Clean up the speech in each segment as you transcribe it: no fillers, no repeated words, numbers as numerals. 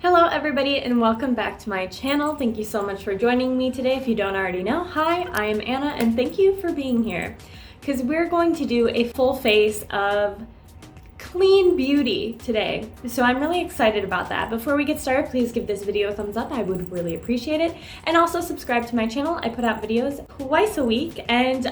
Hello everybody and welcome back to my channel. Thank you so much for joining me today. If you don't already know, hi, I am Anna and thank you for being here because we're going to do a full face of clean beauty today. So I'm really excited about that. Before we get started, please give this video a thumbs up. I would really appreciate it. And also subscribe to my channel. I put out videos twice a week and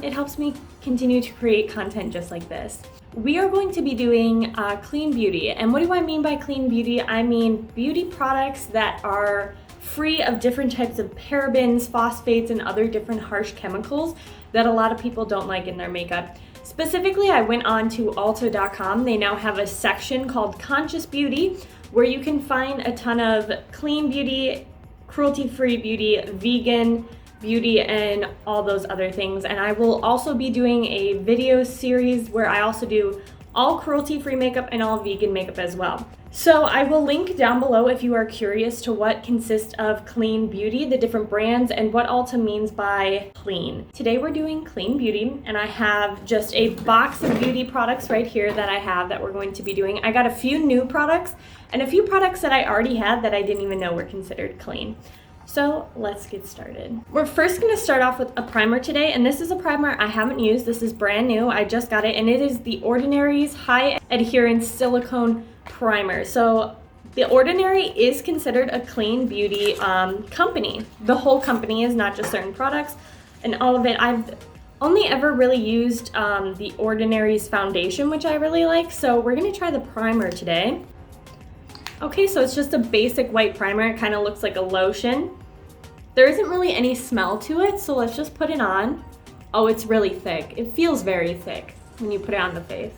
it helps me continue to create content just like this. We are going to be doing clean beauty. And what do I mean by clean beauty? I mean beauty products that are free of different types of parabens, phosphates, and other different harsh chemicals that a lot of people don't like in their makeup. Specifically, I went on to Ulta.com. They now have a section called Conscious Beauty where you can find a ton of clean beauty, cruelty-free beauty, vegan beauty, and all those other things. And I will also be doing a video series where I also do all cruelty-free makeup and all vegan makeup as well. So I will link down below if you are curious to what consists of clean beauty, the different brands, and what Ulta means by clean. Today we're doing clean beauty, and I have just a box of beauty products right here that we're going to be doing. I got a few new products and a few products that I already had that I didn't even know were considered clean. So let's get started. We're first going to start off with a primer today, and this is a primer I haven't used. This is brand new. I just got it, and it is the Ordinary's High Adherence Silicone Primer. So The Ordinary is considered a clean beauty company. The whole company is, not just certain products, and all of it. I've only ever really used The Ordinary's foundation, which I really like, so we're going to try the primer today. Okay, so it's just a basic white primer. It kind of looks like a lotion. There isn't really any smell to it, so let's just put it on. Oh, it's really thick. It feels very thick when you put it on the face.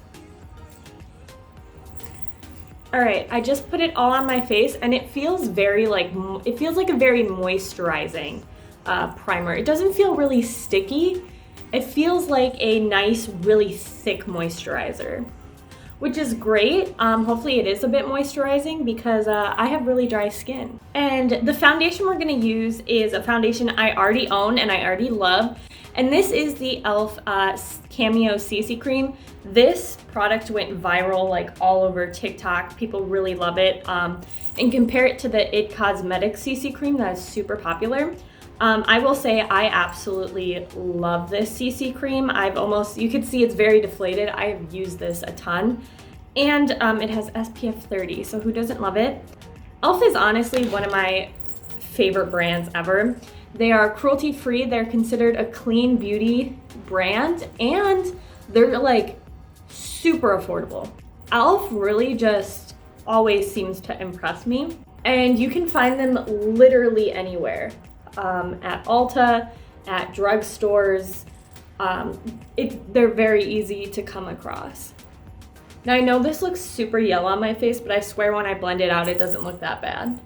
All right, I just put it all on my face, and it feels very like a very moisturizing primer. It doesn't feel really sticky. It feels like a nice, really thick moisturizer, which is great. Hopefully it is a bit moisturizing because I have really dry skin. And the foundation we're gonna use is a foundation I already own and I already love. And this is the e.l.f. Cameo CC Cream. This product went viral like all over TikTok. People really love it. And compare it to the IT Cosmetics CC Cream that is super popular. I will say I absolutely love this CC cream. You can see it's very deflated. I have used this a ton. And it has SPF 30, so who doesn't love it? e.l.f. is honestly one of my favorite brands ever. They are cruelty-free. They're considered a clean beauty brand, and they're like super affordable. e.l.f. really just always seems to impress me. And you can find them literally anywhere. At Ulta, at drugstores. They're very easy to come across. Now I know this looks super yellow on my face, but I swear when I blend it out, it doesn't look that bad.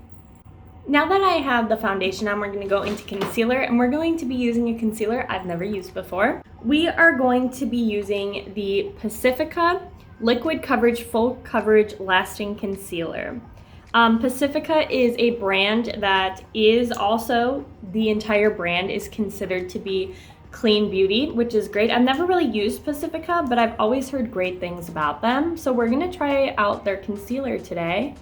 Now that I have the foundation on, we're going to go into concealer, and we're going to be using a concealer I've never used before. We are going to be using the Pacifica Liquid Coverage Full Coverage Lasting Concealer. Pacifica is a brand that is also, the entire brand is considered to be clean beauty, which is great. I've never really used Pacifica, but I've always heard great things about them. So we're gonna try out their concealer today.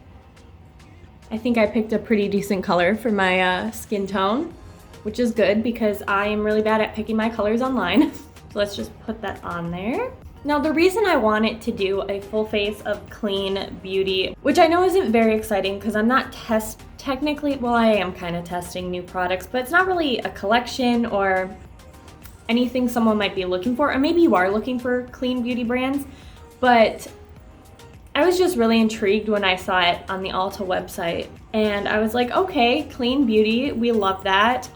I think I picked a pretty decent color for my skin tone, which is good because I am really bad at picking my colors online. So let's just put that on there. Now, the reason I wanted to do a full face of clean beauty, which I know isn't very exciting because I'm not I am kind of testing new products, but it's not really a collection or anything someone might be looking for, or maybe you are looking for clean beauty brands, but I was just really intrigued when I saw it on the Ulta website, and I was like, okay, clean beauty, we love that.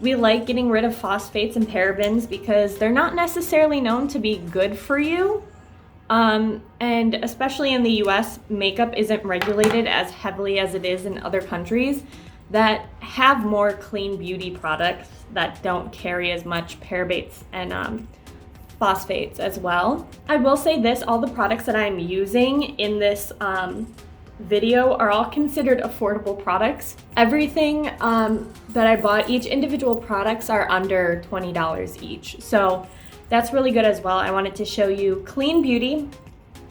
We like getting rid of phosphates and parabens because they're not necessarily known to be good for you. And especially in the US, makeup isn't regulated as heavily as it is in other countries that have more clean beauty products that don't carry as much parabens and phosphates as well. I will say this, all the products that I'm using in this video are all considered affordable products. Everything that I bought, each individual products are under $20 each. So that's really good as well. I wanted to show you clean beauty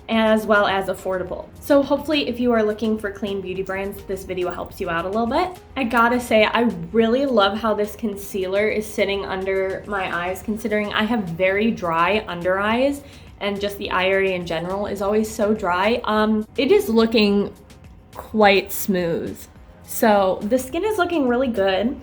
as well as affordable. So hopefully if you are looking for clean beauty brands, this video helps you out a little bit. I gotta say, I really love how this concealer is sitting under my eyes, considering I have very dry under eyes and just the eye area in general is always so dry. It is looking quite smooth. So the skin is looking really good.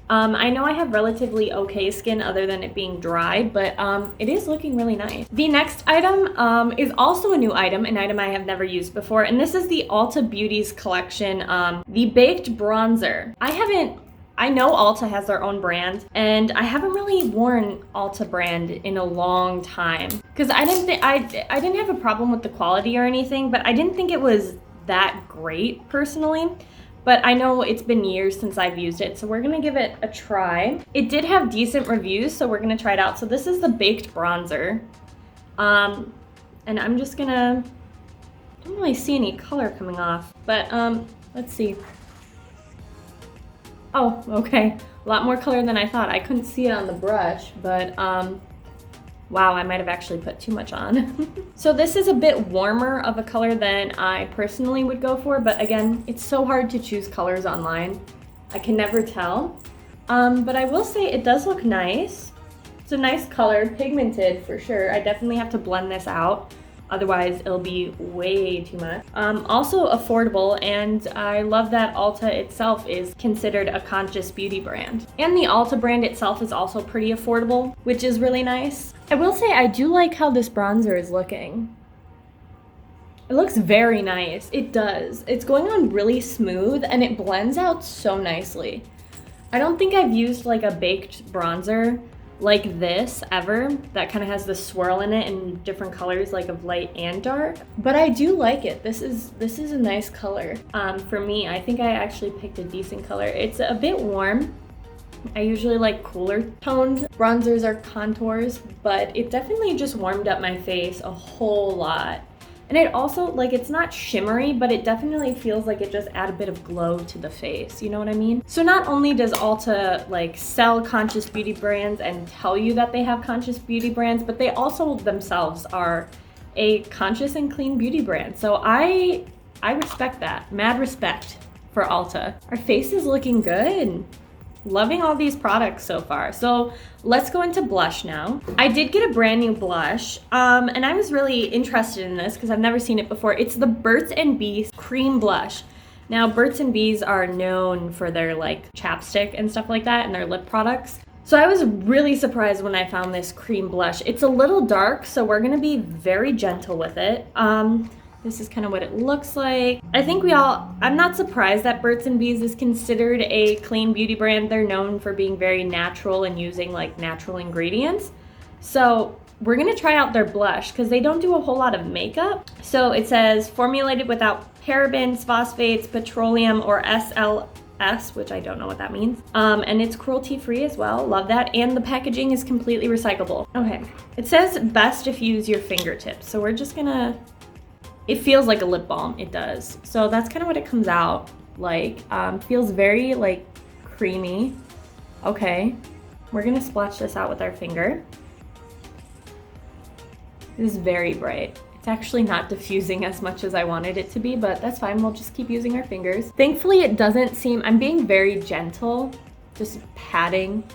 I know I have relatively okay skin other than it being dry, but it is looking really nice. The next item is also a new item, an item I have never used before, and this is the Ulta Beauty's collection, the Baked Bronzer. I know Ulta has their own brand, and I haven't really worn Ulta brand in a long time because I didn't have a problem with the quality or anything, but I didn't think it was that great personally. But I know it's been years since I've used it, so we're gonna give it a try. It did have decent reviews, so we're gonna try it out. So this is the Baked Bronzer. And I'm just gonna, I don't really see any color coming off, but let's see. Oh, okay, a lot more color than I thought. I couldn't see it on the brush, but wow, I might have actually put too much on. So this is a bit warmer of a color than I personally would go for, but again, it's so hard to choose colors online. I can never tell. But I will say it does look nice. It's a nice color, pigmented for sure. I definitely have to blend this out. Otherwise, it'll be way too much. Also affordable, and I love that Ulta itself is considered a conscious beauty brand. And the Ulta brand itself is also pretty affordable, which is really nice. I will say I do like how this bronzer is looking. It looks very nice. It does. It's going on really smooth, and it blends out so nicely. I don't think I've used like a baked bronzer like this ever that kind of has the swirl in it in different colors, like of light and dark, but I do like it. This is a nice color. For me, I think I actually picked a decent color. It's a bit warm. I usually like cooler toned bronzers or contours, but it definitely just warmed up my face a whole lot. And it also, like, it's not shimmery, but it definitely feels like it just add a bit of glow to the face, you know what I mean? So not only does Ulta like sell conscious beauty brands and tell you that they have conscious beauty brands, but they also themselves are a conscious and clean beauty brand. So I respect that. Mad respect for Ulta. Our face is looking good. Loving all these products so far. So let's go into blush now. I did get a brand new blush, and I was really interested in this because I've never seen it before. It's the Burt's Bees Cream Blush. Now, Burt's Bees are known for their like chapstick and stuff like that and their lip products. So I was really surprised when I found this cream blush. It's a little dark, so we're gonna be very gentle with it. This is kind of what it looks like. I think I'm not surprised that Burt's Bees is considered a clean beauty brand. They're known for being very natural and using like natural ingredients. So we're gonna try out their blush because they don't do a whole lot of makeup. So it says formulated without parabens, phosphates, petroleum, or SLS, which I don't know what that means. And it's cruelty free as well, love that. And the packaging is completely recyclable. Okay, it says best if you use your fingertips. So we're just gonna, it feels like a lip balm, it does. So that's kind of what it comes out like. Feels very like creamy. Okay, we're gonna splash this out with our finger. It is very bright. It's actually not diffusing as much as I wanted it to be, but that's fine, we'll just keep using our fingers. Thankfully it doesn't seem, I'm being very gentle, just patting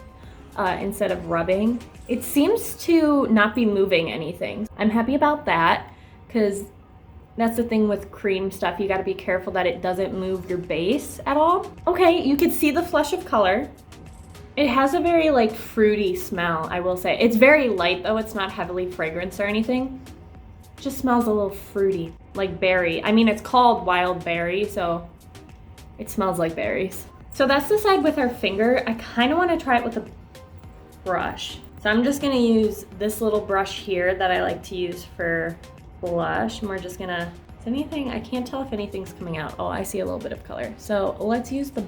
instead of rubbing. It seems to not be moving anything. I'm happy about that, because that's the thing with cream stuff. You gotta be careful that it doesn't move your base at all. Okay, you can see the flush of color. It has a very like fruity smell, I will say. It's very light though, it's not heavily fragranced or anything. It just smells a little fruity, like berry. I mean, it's called wild berry, so it smells like berries. So that's the side with our finger. I kind of want to try it with a brush. So I'm just gonna use this little brush here that I like to use for blush, and we're just gonna, is anything, I can't tell if anything's coming out. Oh, I see a little bit of color. So let's use the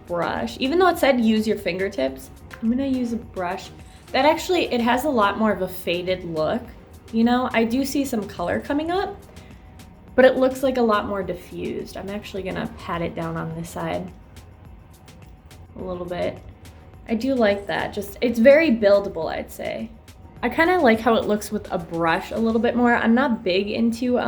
brush. Even though it said use your fingertips, I'm gonna use a brush. That actually, it has a lot more of a faded look. You know, I do see some color coming up, but it looks like a lot more diffused. I'm actually gonna pat it down on this side a little bit. I do like that. Just, it's very buildable, I'd say. I kind of like how it looks with a brush a little bit more. I'm not big into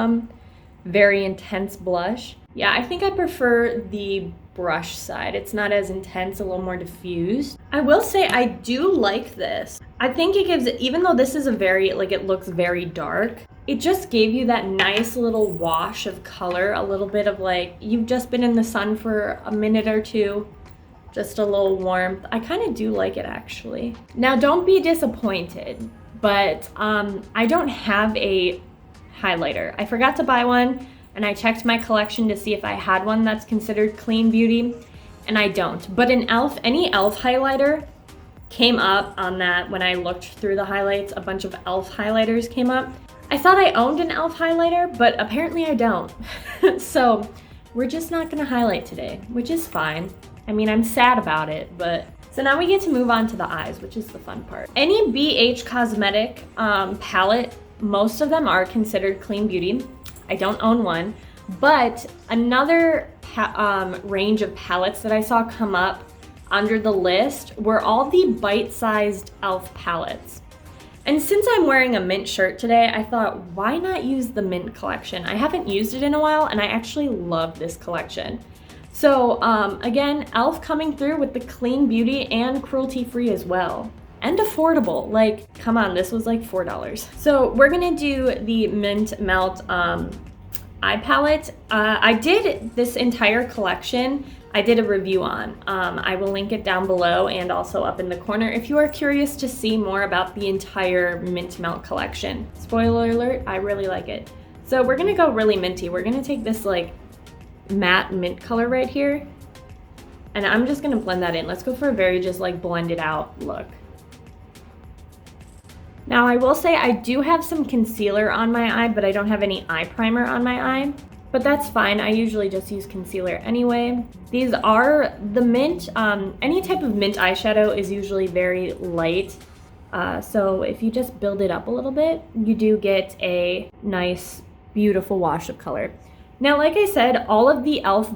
very intense blush. Yeah, I think I prefer the brush side. It's not as intense, a little more diffused. I will say I do like this. I think it gives, even though this is a very, like, it looks very dark, it just gave you that nice little wash of color, a little bit of like, you've just been in the sun for a minute or two, just a little warmth. I kind of do like it actually. Now don't be disappointed, but I don't have a highlighter. I forgot to buy one, and I checked my collection to see if I had one that's considered clean beauty, and I don't. But any e.l.f. highlighter came up on that. When I looked through the highlights, a bunch of e.l.f. highlighters came up. I thought I owned an e.l.f. highlighter, but apparently I don't. So we're just not gonna highlight today, which is fine. I mean, I'm sad about it, but... So now we get to move on to the eyes, which is the fun part. Any BH Cosmetic palette, most of them are considered clean beauty. I don't own one, but another range of palettes that I saw come up under the list were all the bite-sized e.l.f. palettes. And since I'm wearing a mint shirt today, I thought, why not use the mint collection? I haven't used it in a while, and I actually love this collection. So again, e.l.f. coming through with the clean beauty and cruelty-free as well. And affordable, like, come on, this was like $4. So we're gonna do the Mint Melt eye palette. I did this entire collection, I did a review on. I will link it down below and also up in the corner if you are curious to see more about the entire Mint Melt collection. Spoiler alert, I really like it. So we're gonna go really minty. We're gonna take this like matte mint color right here, and I'm just gonna blend that in. Let's go for a very just like blended out look. Now I will say I do have some concealer on my eye, but I don't have any eye primer on my eye, but that's fine. I usually just use concealer anyway. These are the mint, any type of mint eyeshadow is usually very light. So if you just build it up a little bit, you do get a nice, beautiful wash of color. Now, like I said, all of the e.l.f.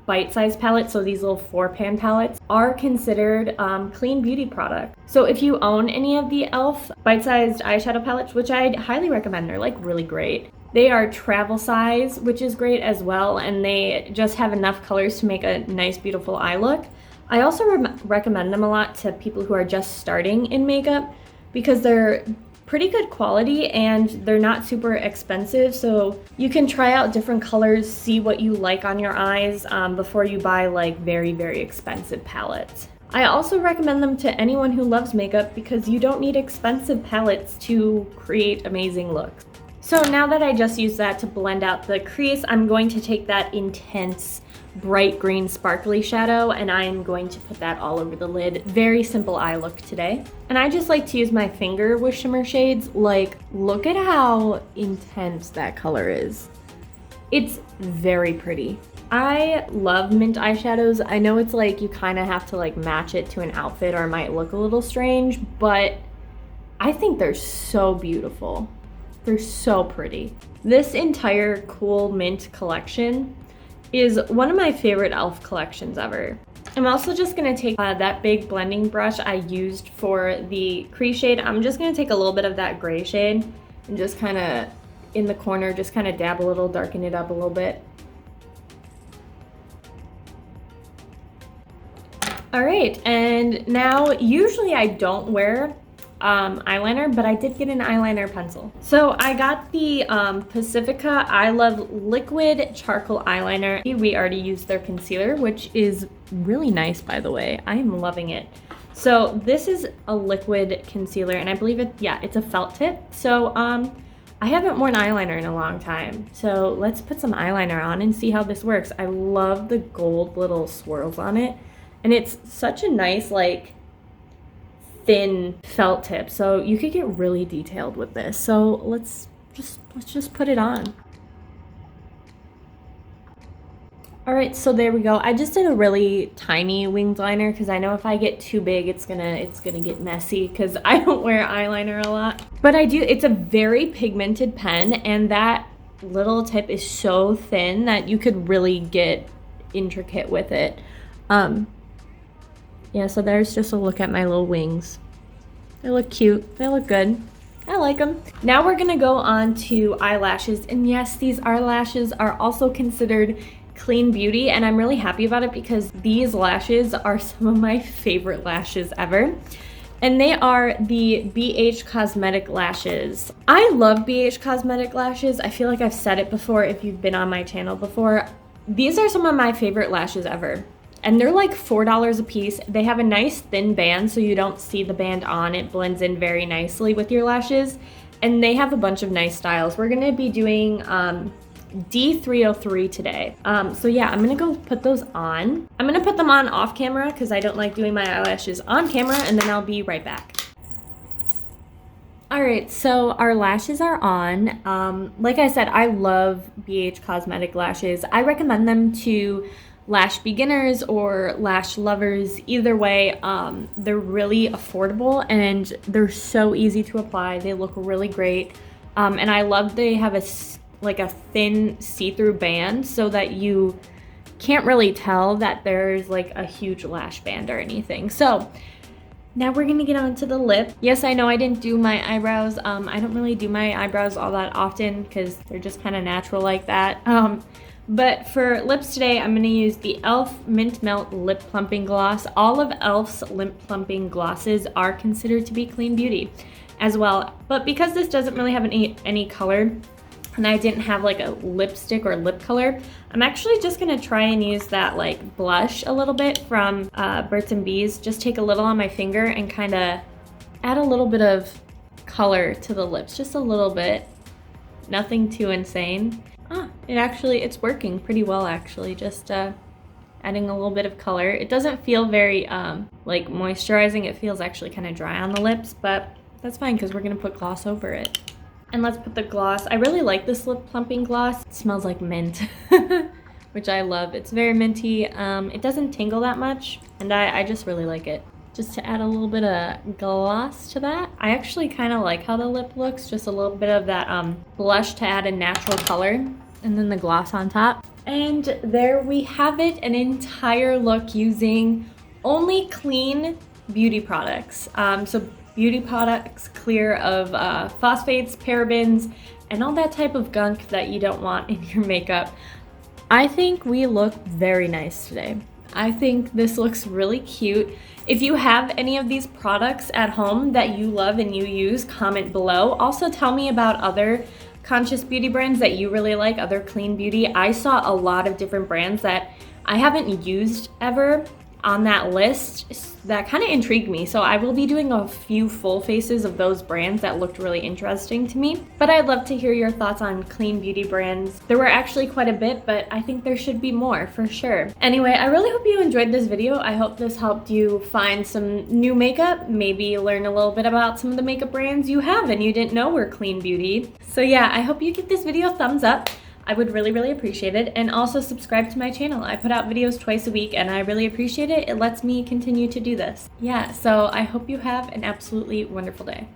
bite-sized palettes, so these little 4-pan palettes, are considered clean beauty products. So if you own any of the e.l.f. bite-sized eyeshadow palettes, which I highly recommend, they're like really great. They are travel size, which is great as well, and they just have enough colors to make a nice, beautiful eye look. I also recommend them a lot to people who are just starting in makeup because they're pretty good quality and they're not super expensive, so you can try out different colors, see what you like on your eyes before you buy like very, very expensive palettes. I also recommend them to anyone who loves makeup because you don't need expensive palettes to create amazing looks. So now that I just used that to blend out the crease, I'm going to take that intense bright green sparkly shadow and I am going to put that all over the lid. Very simple eye look today. And I just like to use my finger with shimmer shades. Like, look at how intense that color is. It's very pretty. I love mint eyeshadows. I know it's like you kind of have to like match it to an outfit or it might look a little strange, but I think they're so beautiful. They're so pretty. This entire cool mint collection is one of my favorite e.l.f. collections ever. I'm also just gonna take that big blending brush I used for the crease shade. I'm just gonna take a little bit of that gray shade and just kind of in the corner, just kind of dab a little, darken it up a little bit. All right, and now usually I don't wear eyeliner, but I did get an eyeliner pencil. So I got the Pacifica I Love Liquid Charcoal Eyeliner. We already used their concealer, which is really nice, by the way. I am loving it. So this is a liquid concealer, and I believe it's a felt tip. So I haven't worn eyeliner in a long time. So let's put some eyeliner on and see how this works. I love the gold little swirls on it, and it's such a nice, like, thin felt tip, so you could get really detailed with this. So let's just put it on. All right, so there we go. I just did a really tiny winged liner because I know if I get too big, it's gonna get messy because I don't wear eyeliner a lot. But I do. It's a very pigmented pen, and that little tip is so thin that you could really get intricate with it. Yeah, so there's just a look at my little wings. They look cute. They look good. I like them. Now we're gonna go on to eyelashes, and yes, these eyelashes are also considered clean beauty, and I'm really happy about it because these lashes are some of my favorite lashes ever. And they are the BH Cosmetic lashes. I love BH Cosmetic lashes. I feel like I've said it before if you've been on my channel before. These are some of my favorite lashes ever. And they're like $4 a piece. They have a nice thin band so you don't see the band on. It blends in very nicely with your lashes. And they have a bunch of nice styles. We're gonna be doing D303 today. So yeah, I'm gonna go put those on. I'm gonna put them on off camera because I don't like doing my eyelashes on camera, and then I'll be right back. All right, so our lashes are on. Like I said, I love BH Cosmetic lashes. I recommend them to lash beginners or lash lovers. Either way, they're really affordable and they're so easy to apply. They look really great. And I love they have a thin see-through band so that you can't really tell that there's like a huge lash band or anything. So now we're gonna get on to the lip. Yes, I know I didn't do my eyebrows. I don't really do my eyebrows all that often because they're just kind of natural like that. But for lips today, I'm gonna use the e.l.f. Mint Melt Lip Plumping Gloss. All of e.l.f.'s lip plumping glosses are considered to be clean beauty as well. But because this doesn't really have any color, and I didn't have like a lipstick or lip color, I'm actually just gonna try and use that like blush a little bit from Birds and Bees. Just take a little on my finger and kind of add a little bit of color to the lips, just a little bit. Nothing too insane. It's working pretty well actually, just adding a little bit of color. It doesn't feel very like moisturizing. It feels actually kind of dry on the lips, but that's fine because we're gonna put gloss over it. And let's put the gloss. I really like this lip plumping gloss. It smells like mint, which I love. It's very minty. It doesn't tingle that much, and I just really like it. Just to add a little bit of gloss to that. I actually kind of like how the lip looks. Just a little bit of that blush to add a natural color, and then the gloss on top. And there we have it, an entire look using only clean beauty products. So beauty products clear of phosphates, parabens, and all that type of gunk that you don't want in your makeup. I think we look very nice today. I think this looks really cute. If you have any of these products at home that you love and you use, comment below. Also tell me about other conscious beauty brands that you really like, other clean beauty. I saw a lot of different brands that I haven't used ever on that list that kind of intrigued me. So I will be doing a few full faces of those brands that looked really interesting to me. But I'd love to hear your thoughts on clean beauty brands. There were actually quite a bit, but I think there should be more for sure. Anyway, I really hope you enjoyed this video. I hope this helped you find some new makeup, maybe learn a little bit about some of the makeup brands you have and you didn't know were clean beauty. So yeah, I hope you give this video a thumbs up. I would really, really appreciate it. And also subscribe to my channel. I put out videos twice a week and I really appreciate it. It lets me continue to do this. Yeah, so I hope you have an absolutely wonderful day.